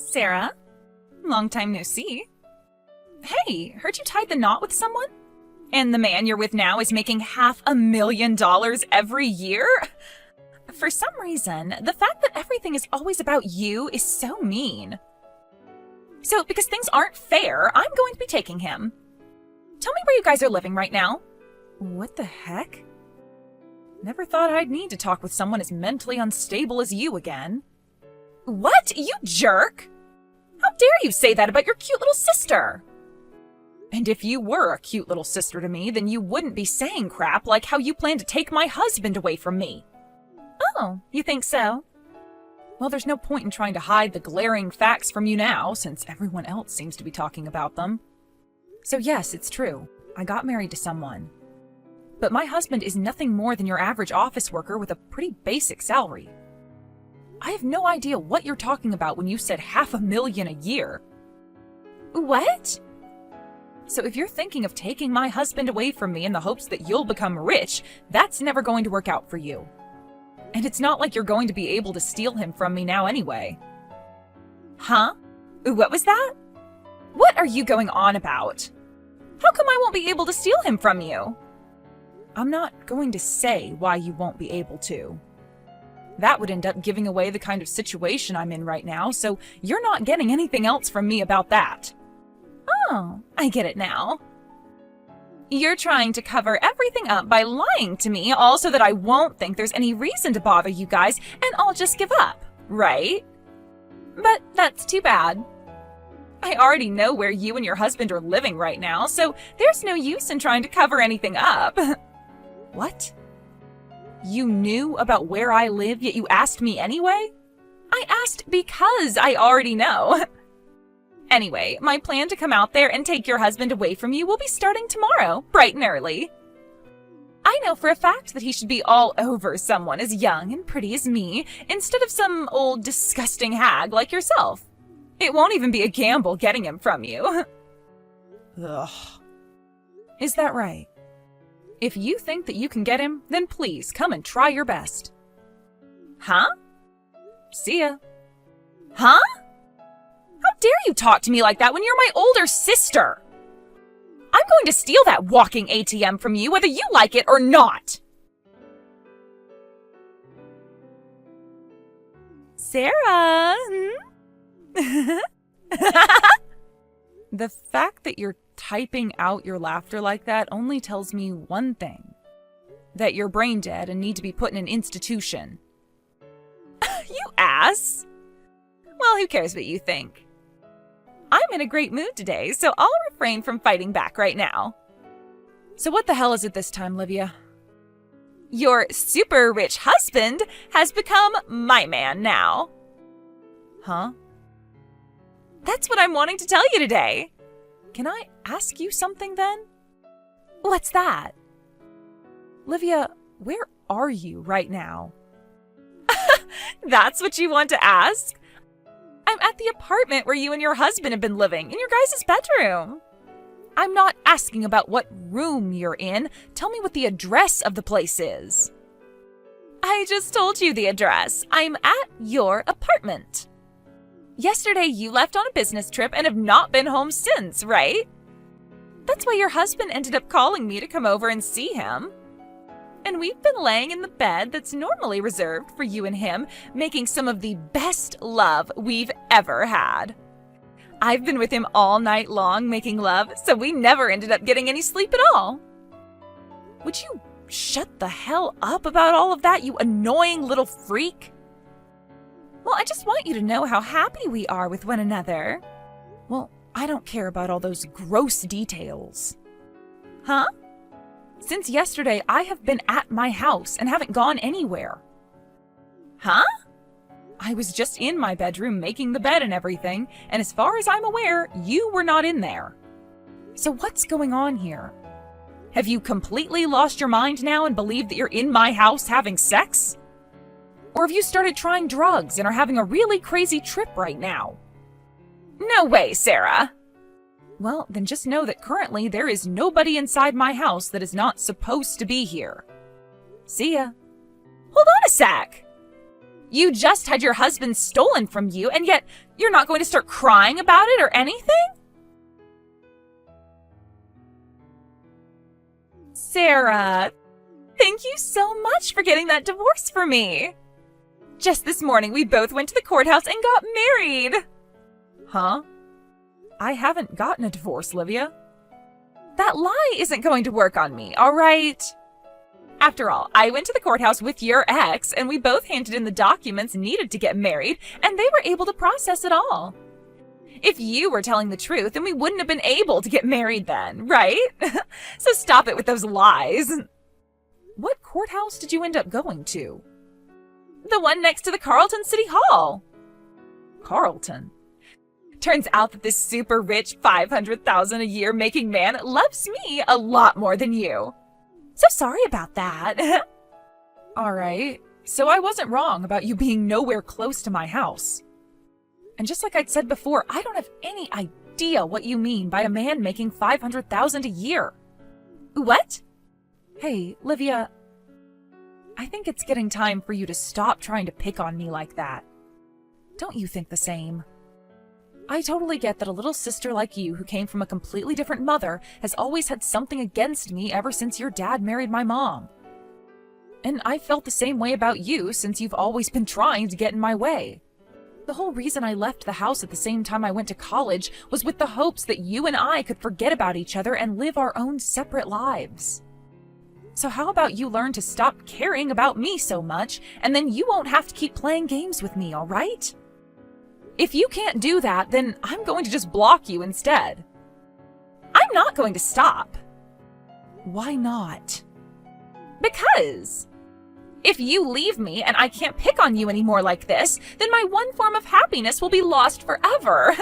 Sarah. Long time no see. Hey, heard you tied the knot with someone? And the man you're with now is making $500,000 every year? For some reason, the fact that everything is always about you is so mean. So, because things aren't fair, I'm going to be taking him. Tell me where you guys are living right now. What the heck? Never thought I'd need to talk with someone as mentally unstable as you again. What? You jerk! How dare you say that about your cute little sister? And if you were a cute little sister to me, then you wouldn't be saying crap like how you plan to take my husband away from me. Oh, you think so? Well, there's no point in trying to hide the glaring facts from you now, since everyone else seems to be talking about them. So yes, it's true. I got married to someone. But my husband is nothing more than your average office worker with a pretty basic salary. I have no idea what you're talking about when you said $500,000 a year. What? So if you're thinking of taking my husband away from me in the hopes that you'll become rich, that's never going to work out for you. And it's not like you're going to be able to steal him from me now anyway. Huh? What was that? What are you going on about? How come I won't be able to steal him from you? I'm not going to say why you won't be able to. That would end up giving away the kind of situation I'm in right now, so you're not getting anything else from me about that. Oh, I get it now. You're trying to cover everything up by lying to me, all so that I won't think there's any reason to bother you guys, and I'll just give up, right? But that's too bad. I already know where you and your husband are living right now, so there's no use in trying to cover anything up. What? You knew about where I live, yet you asked me anyway? I asked because I already know. Anyway, my plan to come out there and take your husband away from you will be starting tomorrow, bright and early. I know for a fact that he should be all over someone as young and pretty as me, instead of some old disgusting hag like yourself. It won't even be a gamble getting him from you. Ugh. Is that right? If you think that you can get him, then please come and try your best. Huh? See ya. Huh? How dare you talk to me like that when you're my older sister? I'm going to steal that walking ATM from you whether you like it or not. Sarah? The fact that you're typing out your laughter like that only tells me one thing. That you're brain dead and need to be put in an institution. You ass! Well, who cares what you think? I'm in a great mood today, so I'll refrain from fighting back right now. So what the hell is it this time, Livia? Your super rich husband has become my man now. Huh? That's what I'm wanting to tell you today. Can I ask you something then? What's that? Livia, where are you right now? That's what you want to ask? I'm at the apartment where you and your husband have been living, in your guys' bedroom. I'm not asking about what room you're in. Tell me what the address of the place is. I just told you the address. I'm at your apartment. Yesterday you left on a business trip and have not been home since, right? That's why your husband ended up calling me to come over and see him. And we've been laying in the bed that's normally reserved for you and him, making some of the best love we've ever had. I've been with him all night long making love, so we never ended up getting any sleep at all. Would you shut the hell up about all of that, you annoying little freak? Well, I just want you to know how happy we are with one another. Well, I don't care about all those gross details. Huh? Since yesterday, I have been at my house and haven't gone anywhere. Huh? I was just in my bedroom making the bed and everything, and as far as I'm aware, you were not in there. So what's going on here? Have you completely lost your mind now and believe that you're in my house having sex? Or have you started trying drugs and are having a really crazy trip right now? No way, Sarah. Well, then just know that currently there is nobody inside my house that is not supposed to be here. See ya. Hold on a sec. You just had your husband stolen from you, and yet you're not going to start crying about it or anything? Sarah, thank you so much for getting that divorce for me. Just this morning, we both went to the courthouse and got married. Huh? I haven't gotten a divorce, Livia. That lie isn't going to work on me, all right? After all, I went to the courthouse with your ex, and we both handed in the documents needed to get married, and they were able to process it all. If you were telling the truth, then we wouldn't have been able to get married then, right? So stop it with those lies. What courthouse did you end up going to? The one next to the Carlton City Hall. Carlton? Turns out that this super rich $500,000 a year making man loves me a lot more than you. So sorry about that. All right, so I wasn't wrong about you being nowhere close to my house. And just like I'd said before, I don't have any idea what you mean by a man making $500,000 a year. What? Hey, Livia, I think it's getting time for you to stop trying to pick on me like that. Don't you think the same? I totally get that a little sister like you who came from a completely different mother has always had something against me ever since your dad married my mom. And I felt the same way about you since you've always been trying to get in my way. The whole reason I left the house at the same time I went to college was with the hopes that you and I could forget about each other and live our own separate lives. So how about you learn to stop caring about me so much, and then you won't have to keep playing games with me, all right? If you can't do that, then I'm going to just block you instead. I'm not going to stop. Why not? Because if you leave me and I can't pick on you anymore like this, then my one form of happiness will be lost forever.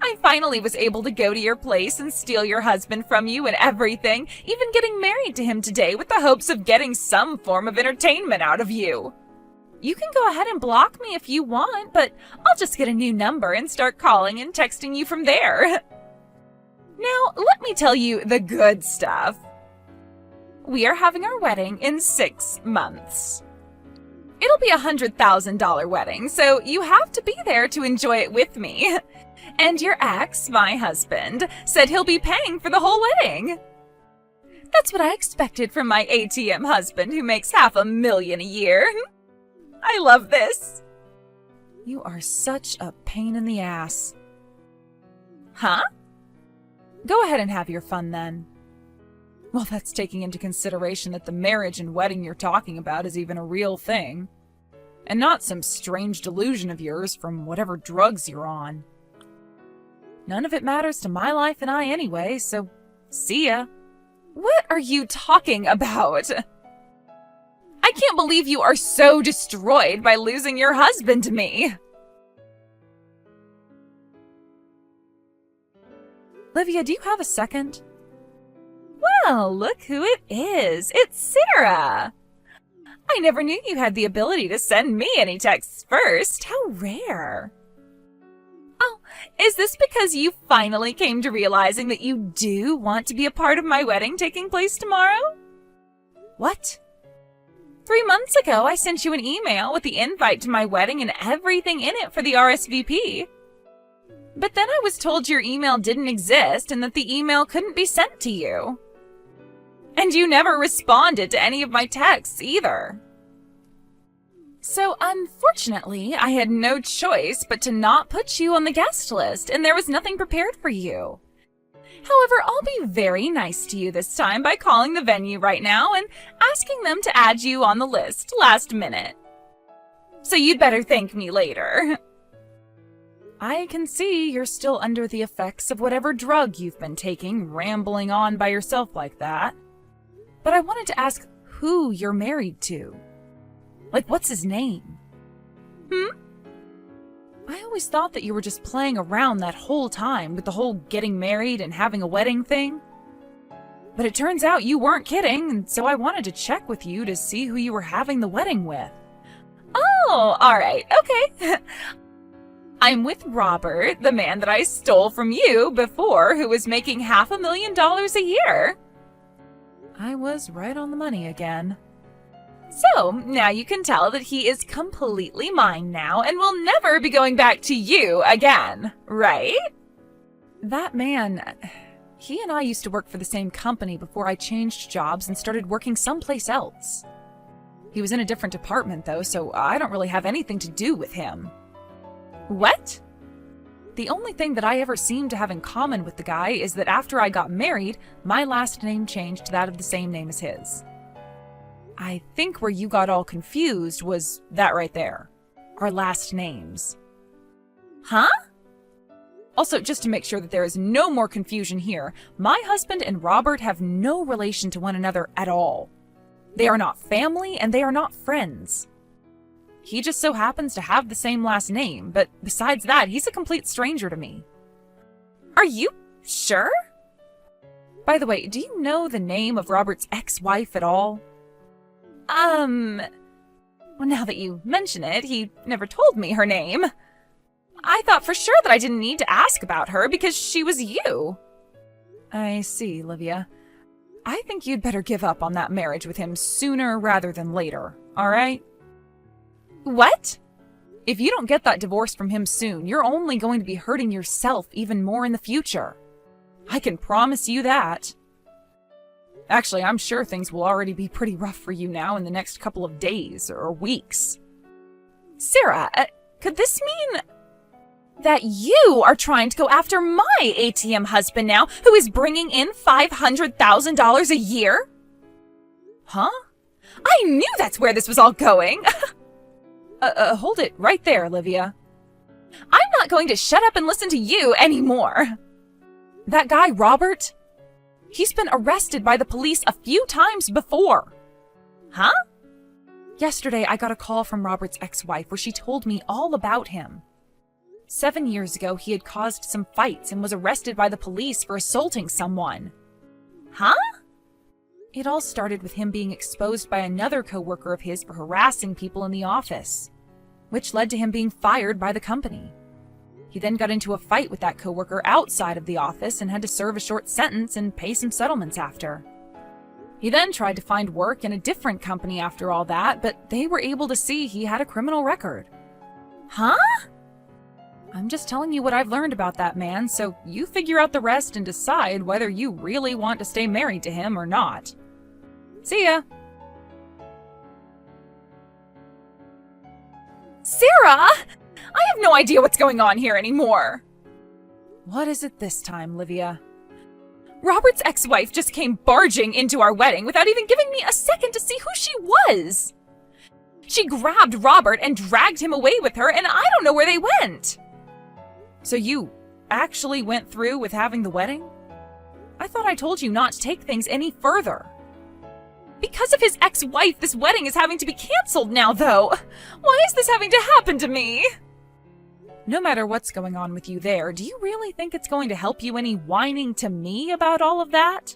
I finally was able to go to your place and steal your husband from you and everything, even getting married to him today with the hopes of getting some form of entertainment out of you. You can go ahead and block me if you want, but I'll just get a new number and start calling and texting you from there. Now, let me tell you the good stuff. We are having our wedding in 6 months. It'll be $100,000 wedding, so you have to be there to enjoy it with me. And your ex, my husband, said he'll be paying for the whole wedding. That's what I expected from my ATM husband who makes $500,000 a year. I love this. You are such a pain in the ass. Huh? Go ahead and have your fun then. Well, that's taking into consideration that the marriage and wedding you're talking about is even a real thing. And not some strange delusion of yours from whatever drugs you're on. None of it matters to my life and I anyway, so see ya. What are you talking about? I can't believe you are so destroyed by losing your husband to me. Livia, do you have a second? Well, look who it is. It's Sarah. I never knew you had the ability to send me any texts first. How rare. Oh, is this because you finally came to realizing that you do want to be a part of my wedding taking place tomorrow? What? 3 months ago, I sent you an email with the invite to my wedding and everything in it for the RSVP. But then I was told your email didn't exist and that the email couldn't be sent to you. And you never responded to any of my texts either. So unfortunately, I had no choice but to not put you on the guest list, and there was nothing prepared for you. However, I'll be very nice to you this time by calling the venue right now and asking them to add you on the list last minute. So you'd better thank me later. I can see you're still under the effects of whatever drug you've been taking, rambling on by yourself like that. But I wanted to ask who you're married to. Like, what's his name? I always thought that you were just playing around that whole time with the whole getting married and having a wedding thing. But it turns out you weren't kidding, and so I wanted to check with you to see who you were having the wedding with. Oh, all right, okay. I'm with Robert, the man that I stole from you before, who was making $500,000 a year. I was right on the money again. So, now you can tell that he is completely mine now and will never be going back to you again, right? That man, he and I used to work for the same company before I changed jobs and started working someplace else. He was in a different department though, so I don't really have anything to do with him. What? The only thing that I ever seem to have in common with the guy is that after I got married, my last name changed to that of the same name as his. I think where you got all confused was that right there. Our last names. Huh? Also, just to make sure that there is no more confusion here, my husband and Robert have no relation to one another at all. They are not family and they are not friends. He just so happens to have the same last name, but besides that, he's a complete stranger to me. Are you sure? By the way, do you know the name of Robert's ex-wife at all? Well, now that you mention it, he never told me her name. I thought for sure that I didn't need to ask about her because she was you. I see, Livia. I think you'd better give up on that marriage with him sooner rather than later, all right? What? If you don't get that divorce from him soon, you're only going to be hurting yourself even more in the future. I can promise you that. Actually, I'm sure things will already be pretty rough for you now in the next couple of days or weeks. Sarah, could this mean that you are trying to go after my ATM husband now, who is bringing in $500,000 a year? Huh? I knew that's where this was all going. Hold it right there, Livia. I'm not going to shut up and listen to you anymore. That guy, Robert, he's been arrested by the police a few times before. Huh? Yesterday, I got a call from Robert's ex-wife where she told me all about him. 7 years ago, he had caused some fights and was arrested by the police for assaulting someone. Huh? It all started with him being exposed by another coworker of his for harassing people in the office, which led to him being fired by the company. He then got into a fight with that coworker outside of the office and had to serve a short sentence and pay some settlements after. He then tried to find work in a different company after all that, but they were able to see he had a criminal record. Huh? I'm just telling you what I've learned about that man, so you figure out the rest and decide whether you really want to stay married to him or not. See ya! Sarah! I have no idea what's going on here anymore. What is it this time, Livia? Robert's ex-wife just came barging into our wedding without even giving me a second to see who she was. She grabbed Robert and dragged him away with her, and I don't know where they went. So you actually went through with having the wedding? I thought I told you not to take things any further. Because of his ex-wife, this wedding is having to be canceled now, though. Why is this having to happen to me? No matter what's going on with you there, do you really think it's going to help you any whining to me about all of that?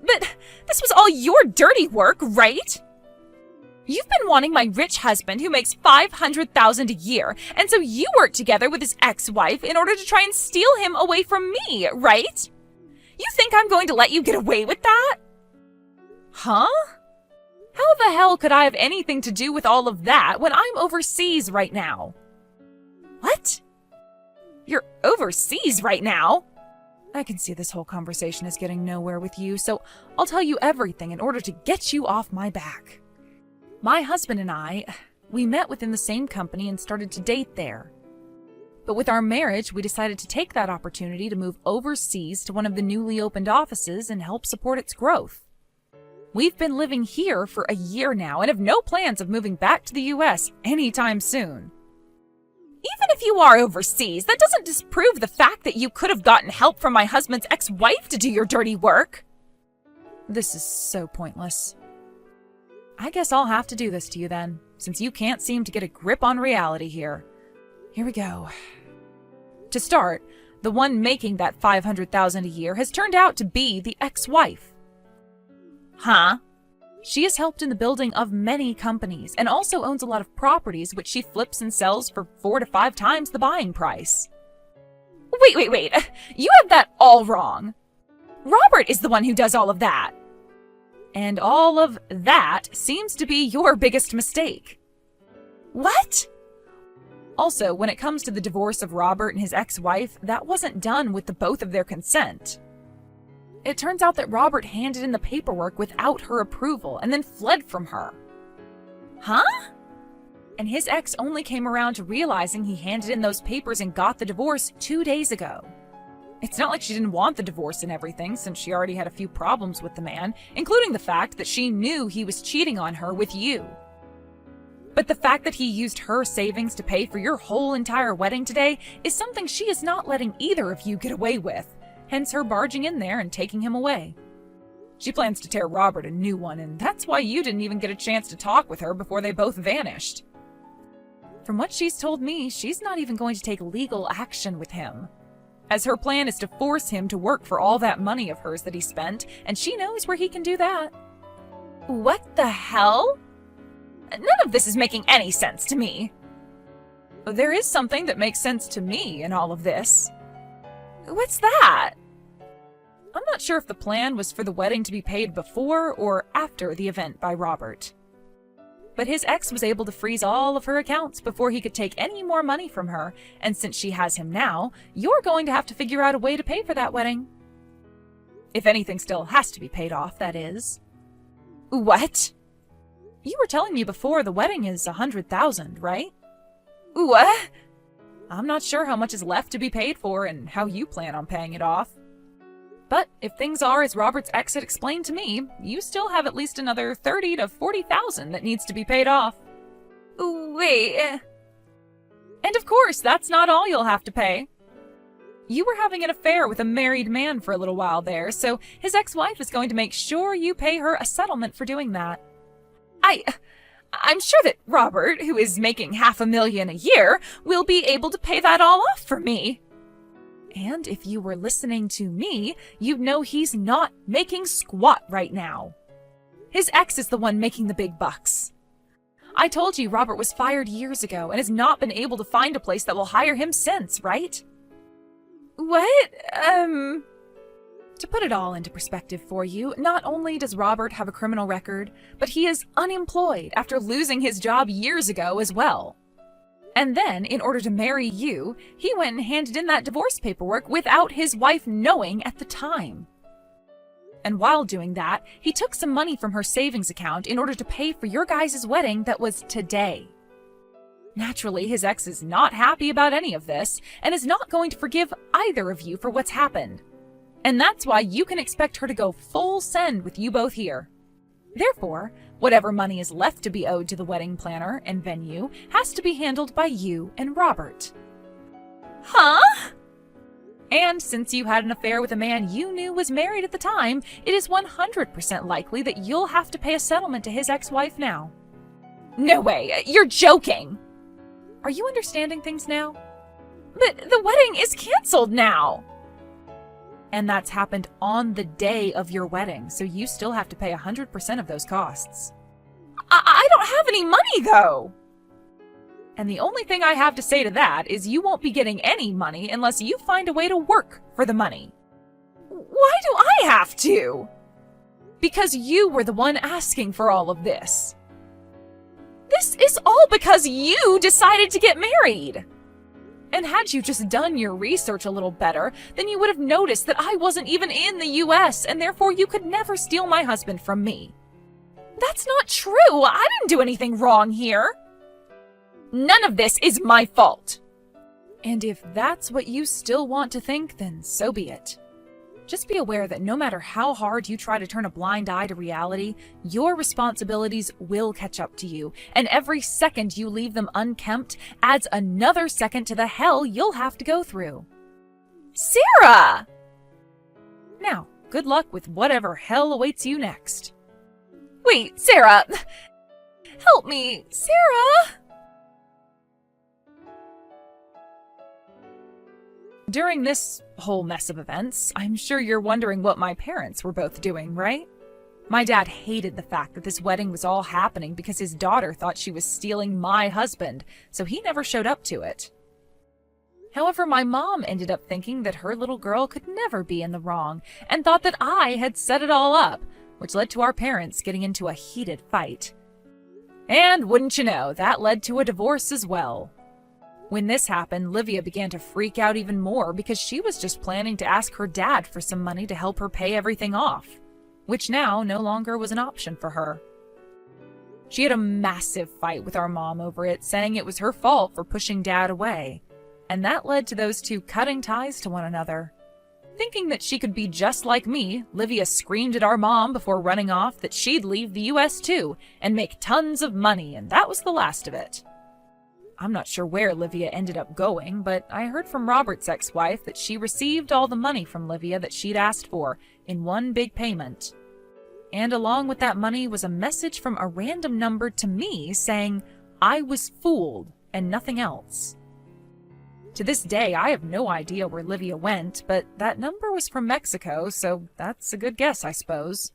But this was all your dirty work, right? You've been wanting my rich husband who makes $500,000 a year, and so you worked together with his ex-wife in order to try and steal him away from me, right? You think I'm going to let you get away with that? Huh? How the hell could I have anything to do with all of that when I'm overseas right now? What? You're overseas right now? I can see this whole conversation is getting nowhere with you, so I'll tell you everything in order to get you off my back. My husband and I, we met within the same company and started to date there. But with our marriage, we decided to take that opportunity to move overseas to one of the newly opened offices and help support its growth. We've been living here for a year now and have no plans of moving back to the US anytime soon. Even if you are overseas, that doesn't disprove the fact that you could have gotten help from my husband's ex-wife to do your dirty work. This is so pointless. I guess I'll have to do this to you then, since you can't seem to get a grip on reality here. Here we go. To start, the one making that $500,000 a year has turned out to be the ex-wife. Huh? She has helped in the building of many companies and also owns a lot of properties which she flips and sells for 4 to 5 times the buying price. Wait. You have that all wrong. Robert is the one who does all of that. And all of that seems to be your biggest mistake. What? Also, when it comes to the divorce of Robert and his ex-wife, that wasn't done with the both of their consent. It turns out that Robert handed in the paperwork without her approval and then fled from her. Huh? And his ex only came around to realizing he handed in those papers and got the divorce 2 days ago. It's not like she didn't want the divorce and everything, since she already had a few problems with the man, including the fact that she knew he was cheating on her with you. But the fact that he used her savings to pay for your whole entire wedding today is something she is not letting either of you get away with, hence her barging in there and taking him away. She plans to tear Robert a new one, and that's why you didn't even get a chance to talk with her before they both vanished. From what she's told me, she's not even going to take legal action with him, as her plan is to force him to work for all that money of hers that he spent, and she knows where he can do that. What the hell? None of this is making any sense to me. There is something that makes sense to me in all of this. What's that? I'm not sure if the plan was for the wedding to be paid before or after the event by Robert. But his ex was able to freeze all of her accounts before he could take any more money from her, and since she has him now, you're going to have to figure out a way to pay for that wedding. If anything still has to be paid off, that is. What? You were telling me before the wedding is $100,000, right? What? I'm not sure how much is left to be paid for and how you plan on paying it off. But if things are as Robert's ex had explained to me, you still have at least another $30,000 to $40,000 that needs to be paid off. Wait. And of course, that's not all you'll have to pay. You were having an affair with a married man for a little while there, so his ex-wife is going to make sure you pay her a settlement for doing that. I'm sure that Robert, who is making $500,000 a year, will be able to pay that all off for me. And if you were listening to me, you'd know he's not making squat right now. His ex is the one making the big bucks. I told you Robert was fired years ago and has not been able to find a place that will hire him since, right? What? To put it all into perspective for you, not only does Robert have a criminal record, but he is unemployed after losing his job years ago as well. And then, in order to marry you, he went and handed in that divorce paperwork without his wife knowing at the time. And while doing that, he took some money from her savings account in order to pay for your guys' wedding that was today. Naturally, his ex is not happy about any of this, and is not going to forgive either of you for what's happened. And that's why you can expect her to go full send with you both here. Therefore, whatever money is left to be owed to the wedding planner and venue has to be handled by you and Robert. Huh? And since you had an affair with a man you knew was married at the time, it is 100% likely that you'll have to pay a settlement to his ex-wife now. No way, you're joking! Are you understanding things now? But the wedding is canceled now! And that's happened on the day of your wedding, so you still have to pay 100% of those costs. I don't have any money, though! And the only thing I have to say to that is you won't be getting any money unless you find a way to work for the money. Why do I have to? Because you were the one asking for all of this. This is all because you decided to get married. And had you just done your research a little better, then you would have noticed that I wasn't even in the US, and therefore you could never steal my husband from me. That's not true! I didn't do anything wrong here! None of this is my fault! And if that's what you still want to think, then so be it. Just be aware that no matter how hard you try to turn a blind eye to reality, your responsibilities will catch up to you, and every second you leave them unkempt adds another second to the hell you'll have to go through. Sarah! Now, good luck with whatever hell awaits you next. Wait, Sarah! Help me, Sarah! During this whole mess of events, I'm sure you're wondering what my parents were both doing, right? My dad hated the fact that this wedding was all happening because his daughter thought she was stealing my husband, so he never showed up to it. However, my mom ended up thinking that her little girl could never be in the wrong, and thought that I had set it all up, which led to our parents getting into a heated fight. And wouldn't you know, that led to a divorce as well. When this happened, Livia began to freak out even more because she was just planning to ask her dad for some money to help her pay everything off, which now no longer was an option for her. She had a massive fight with our mom over it, saying it was her fault for pushing Dad away, and that led to those two cutting ties to one another. Thinking that she could be just like me, Livia screamed at our mom before running off that she'd leave the US too and make tons of money, and that was the last of it. I'm not sure where Livia ended up going, but I heard from Robert's ex-wife that she received all the money from Livia that she'd asked for in one big payment. And along with that money was a message from a random number to me saying I was fooled and nothing else. To this day, I have no idea where Livia went, but that number was from Mexico, so that's a good guess, I suppose.